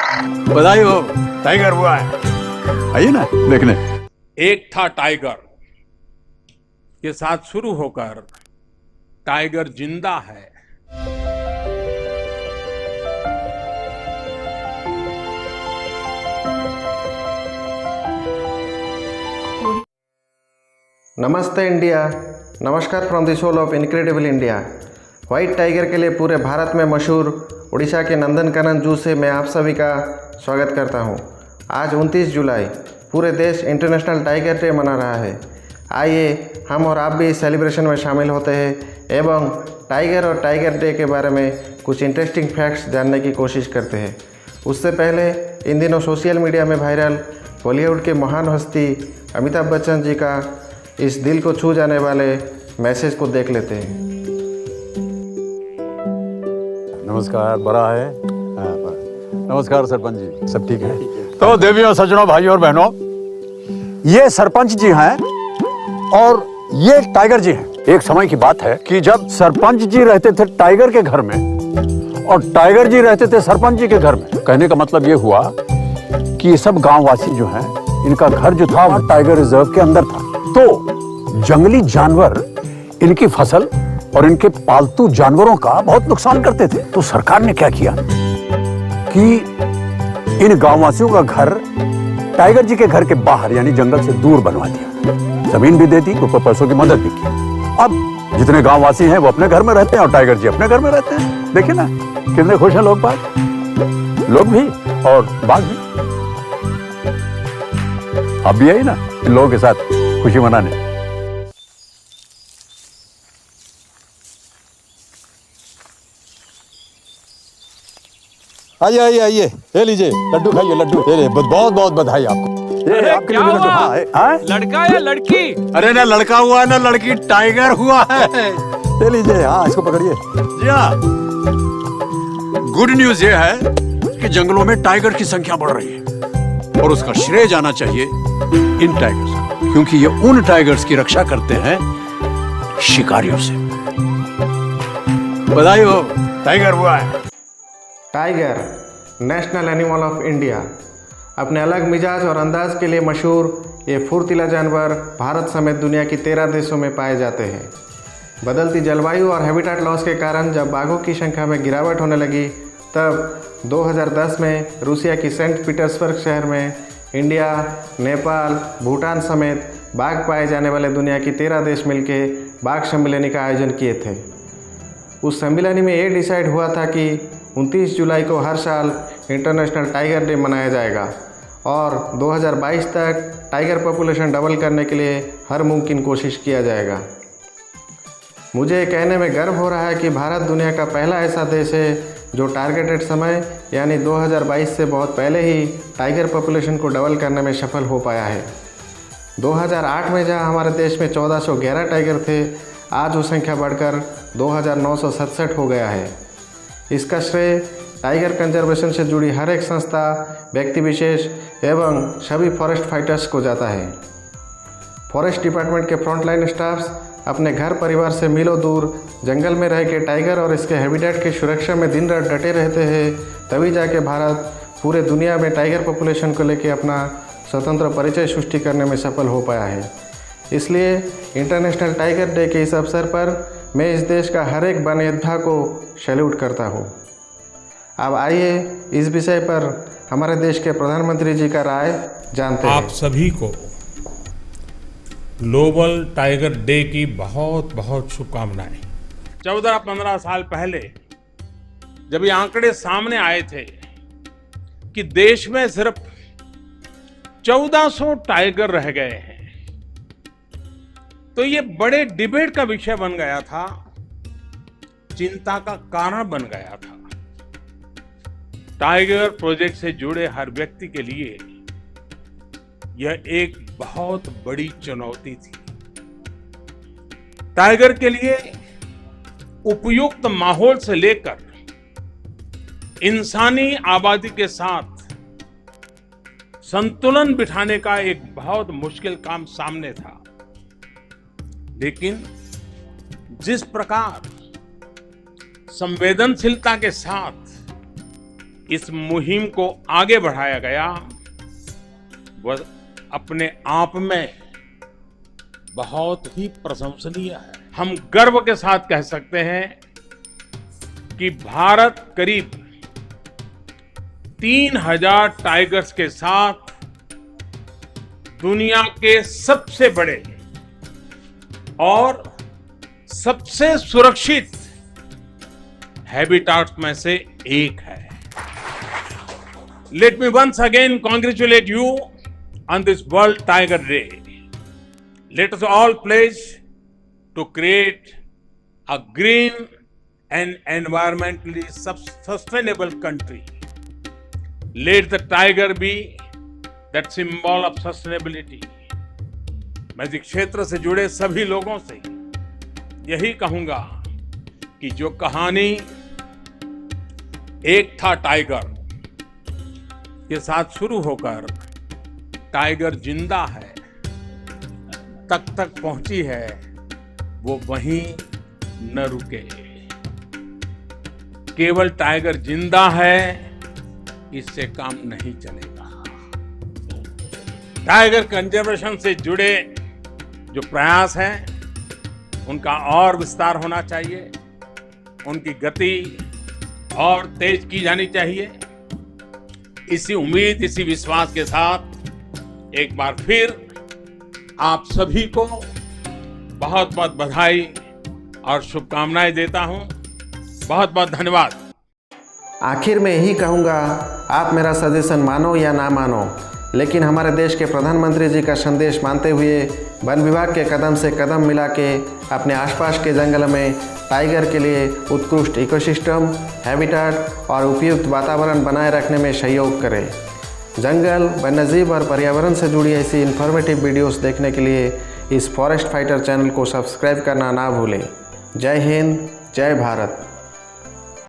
बधाई हो, टाइगर हुआ है। आइए ना देखने। एक था टाइगर के साथ शुरू होकर टाइगर जिंदा है। नमस्ते इंडिया, नमस्कार from the soul of incredible India. White tiger के लिए पूरे भारत में मशहूर उड़ीसा के नंदनकानन जू से मैं आप सभी का स्वागत करता हूं। आज 29 जुलाई पूरे देश इंटरनेशनल टाइगर डे मना रहा है। आइए हम और आप भी इस सेलिब्रेशन में शामिल होते हैं एवं टाइगर और टाइगर डे के बारे में कुछ इंटरेस्टिंग फैक्ट्स जानने की कोशिश करते हैं। उससे पहले इन दिनों सोशल मीडिया में वायरल बॉलीवुड के महान हस्ती अमिताभ बच्चन जी का इस दिल को छू जाने वाले मैसेज को देख लेते हैं। नमस्कार, बड़ा है। हाँ, नमस्कार सरपंच जी, सब ठीक है? तो देवियों, सज्जनों, भाइयों और बहनों, ये सरपंच जी हैं और ये टाइगर जी हैं। एक समय की बात है कि जब सरपंच जी रहते थे टाइगर के घर में और टाइगर जी रहते थे सरपंच जी के घर में। कहने का मतलब ये हुआ कि ये सब गांववासी जो हैं, इनका घर जो था वो टाइगर रिजर्व के अंदर था। तो जंगली जानवर इनकी फसल और इनके पालतू जानवरों का बहुत नुकसान करते थे। तो सरकार ने क्या किया कि इन गांववासियों का घर टाइगर जी के घर के बाहर यानी जंगल से दूर बनवा दिया। जमीन भी दे दी, ऊपर पैसों की मदद भी की। अब जितने गांववासी हैं वो अपने घर में रहते हैं और टाइगर जी अपने घर में रहते हैं। देखिए ना कितने खुश हैं लोग भी और बाघ भी। अब भी आई ना इन लोगों के साथ खुशी मनाने। आइए आइए आइए, ये लीजिए लड्डू खाइए, लड्डू। ये बहुत बहुत बधाई आपको। ये आपके लिए लड्डू। हाँ, लड़का या लड़की? अरे ना लड़का हुआ ना लड़की, टाइगर हुआ है। ये लीजिए, हाँ इसको पकड़िए। जी हाँ, गुड न्यूज ये है कि जंगलों में टाइगर की संख्या बढ़ रही है और उसका श्रेय जाना चाहिए इन टाइगर्स को, क्योंकि ये उन टाइगर्स की रक्षा करते हैं शिकारियों से। बधाई हो, टाइगर हुआ है। Tiger national animal of India अपने अलग मिजाज और अंदाज के लिए मशहूर ये फुर्तीला जानवर भारत समेत दुनिया की 13 देशों में पाए जाते हैं। बदलती जलवायु और हैबिटेट लॉस के कारण जब बाघों की संख्या में गिरावट होने लगी, तब 2010 में रूसिया की सेंट पीटर्सबर्ग शहर में इंडिया, नेपाल, भूटान समेत बाघ पाए जाने वाले दुनिया की 13 देश मिलकर बाघ सम्मेलन का आयोजन किए थे। उस सम्मेलन में ये डिसाइड हुआ था कि 29 जुलाई को हर साल इंटरनेशनल टाइगर डे मनाया जाएगा और 2022 तक टाइगर पॉपुलेशन डबल करने के लिए हर मुमकिन कोशिश किया जाएगा। मुझे कहने में गर्व हो रहा है कि भारत दुनिया का पहला ऐसा देश है जो टारगेटेड समय यानी 2022 से बहुत पहले ही टाइगर पॉपुलेशन को डबल करने में सफल हो पाया है। 2008 में जहां हमारे देश में 1411 टाइगर थे, आज वो संख्या बढ़कर 2967 हो गया है। इसका श्रेय टाइगर कंजर्वेशन से जुड़ी हर एक संस्था, व्यक्ति विशेष एवं सभी फॉरेस्ट फाइटर्स को जाता है। फॉरेस्ट डिपार्टमेंट के फ्रंटलाइन स्टाफ्स अपने घर परिवार से मीलों दूर जंगल में रह के टाइगर और इसके हैबिटेट की सुरक्षा में दिन रात डटे रहते हैं, तभी जाके भारत पूरे दुनिया में टाइगर पॉपुलेशन को लेकर अपना स्वतंत्र परिचय सृष्टि करने में सफल हो पाया है। इसलिए इंटरनेशनल टाइगर डे के इस अवसर पर मैं इस देश का हर एक वन योद्धा को सैल्यूट करता हूँ। अब आइए इस विषय पर हमारे देश के प्रधानमंत्री जी का राय जानते हैं। आप सभी को ग्लोबल टाइगर डे की बहुत बहुत शुभकामनाएं। 14-15 साल पहले जब ये आंकड़े सामने आए थे कि देश में सिर्फ 1400 टाइगर रह गए हैं, तो ये बड़े डिबेट का विषय बन गया था, चिंता का कारण बन गया था। टाइगर प्रोजेक्ट से जुड़े हर व्यक्ति के लिए यह एक बहुत बड़ी चुनौती थी। टाइगर के लिए उपयुक्त माहौल से लेकर इंसानी आबादी के साथ संतुलन बिठाने का एक बहुत मुश्किल काम सामने था। लेकिन जिस प्रकार संवेदनशीलता के साथ इस मुहिम को आगे बढ़ाया गया वह अपने आप में बहुत ही प्रशंसनीय है। हम गर्व के साथ कह सकते हैं कि भारत करीब 3000 टाइगर्स के साथ दुनिया के सबसे बड़े और सबसे सुरक्षित हैबिटाट्स में से एक है। Let me once again congratulate you on this World Tiger Day. Let us all pledge to create a green and environmentally sustainable country. Let the tiger be that symbol of sustainability. मैं इस क्षेत्र से जुड़े सभी लोगों से यही कहूंगा कि जो कहानी एक था टाइगर के साथ शुरू होकर टाइगर जिंदा है तक पहुंची है, वो वहीं न रुके। केवल टाइगर जिंदा है इससे काम नहीं चलेगा। टाइगर कंजर्वेशन से जुड़े जो प्रयास हैं उनका और विस्तार होना चाहिए, उनकी गति और तेज की जानी चाहिए। इसी उम्मीद, इसी विश्वास के साथ एक बार फिर आप सभी को बहुत बहुत बधाई और शुभकामनाएं देता हूं। बहुत बहुत धन्यवाद। आखिर में यही कहूँगा, आप मेरा सजेशन मानो या ना मानो, लेकिन हमारे देश के प्रधानमंत्री जी का संदेश मानते हुए वन विभाग के कदम से कदम मिला के अपने आसपास के जंगल में टाइगर के लिए उत्कृष्ट इकोसिस्टम, हैबिटेट और उपयुक्त वातावरण बनाए रखने में सहयोग करें। जंगल, वन्यजीव और पर्यावरण से जुड़ी ऐसी इन्फॉर्मेटिव वीडियोस देखने के लिए इस फॉरेस्ट फाइटर चैनल को सब्सक्राइब करना ना भूलें। जय हिंद, जय भारत।